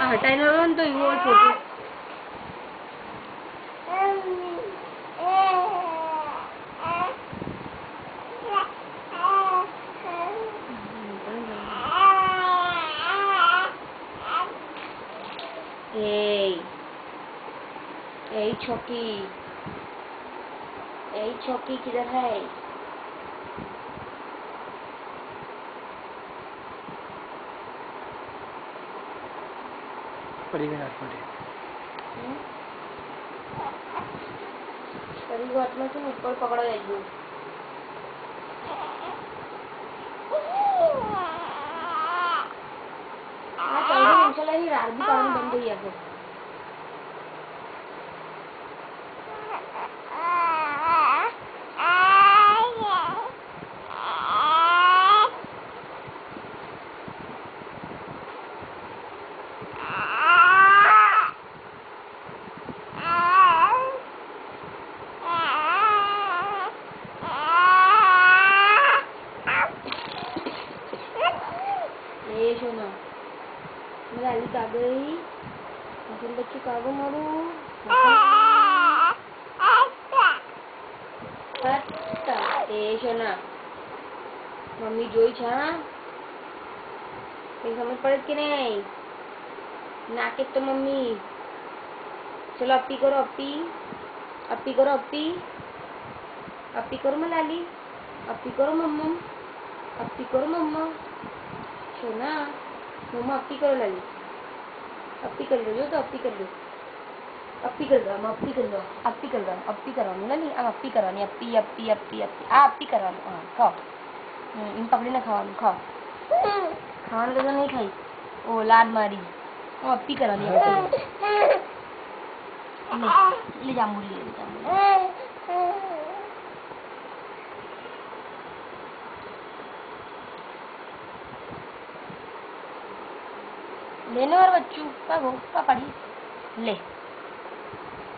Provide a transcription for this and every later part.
हटाई ना तो वो फोटो छोकी किधर है? परी के हाथ में तुम ऊपर पकड़ो जाइए। रात भी काम बंद हुई है। लाली का गई अपन बच्ची कागो मारू सोना मम्मी जोई छा कहीं समझ पड़े कि नहीं नाके तो मम्मी चलो अपी करो अपी करो अपी करो मलाली अपी करो मम्मा सोना मम्मा अपी करो लाली अपी कर लो तो अपी कर लो अपी कर दो अपी कर लो अपी करवानी लाली अब अपी करवानी अपी अपी करवानी हाँ खाओ इन पकड़ी ना खाओ खाने तो नहीं खाई ओ लाड मारी ओ अपी करवानी ले जामुली लेने और बच्चू पागो पापड़ी ले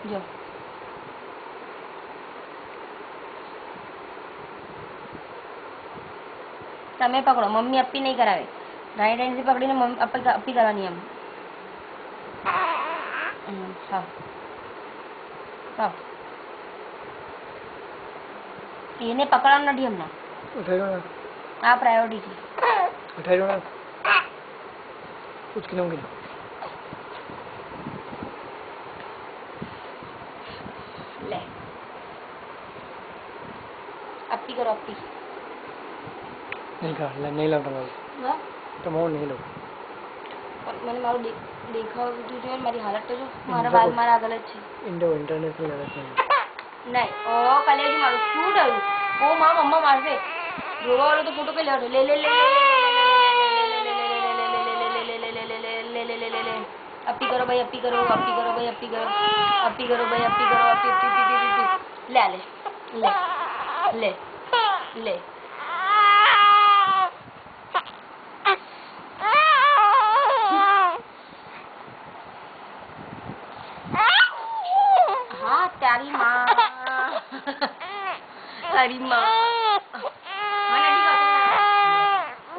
जो समय पकड़ो मम्मी अपी नहीं करावे राइट हैंड से पकड़ी ना मम्मी अपी करानी हम खाओ इन्हें पकड़ा ना डी हमने आप प्रायोरिटी थी उठाई ना कुछ खिलाऊंगी ना ले अपी करो अपी नहीं खा नहीं ला टमाओ नहीं लो मैंने मारो देखा जो मेरी हालत तो जो मारा गलत है इंटरनेशनल नहीं ओ कलेजी मारो क्यों डरू ओ मां मम्मा मार दे रोवा वाले तो फोटो के ले अपी करो भाई अपी करो ले हाँ तेरी माँ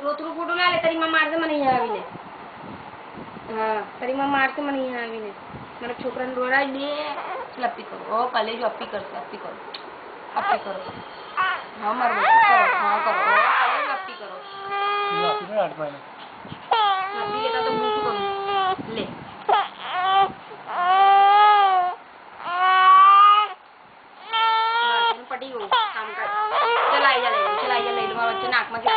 रोतरू फोटो ना ले तेरी माँ मार से मनी है अभी ने हाँ तेरी माँ मार से मनी है अभी ने मेरा छोकरा रो रहा है ले चल अपी करो ओ कले जो अपी करो हाँ मर करो हाँ करो कले जो अपी करो अपी लेता तो मुँह करो ले पटी हो काम कर चलाई जा ले लो बच्चे नाक में क्या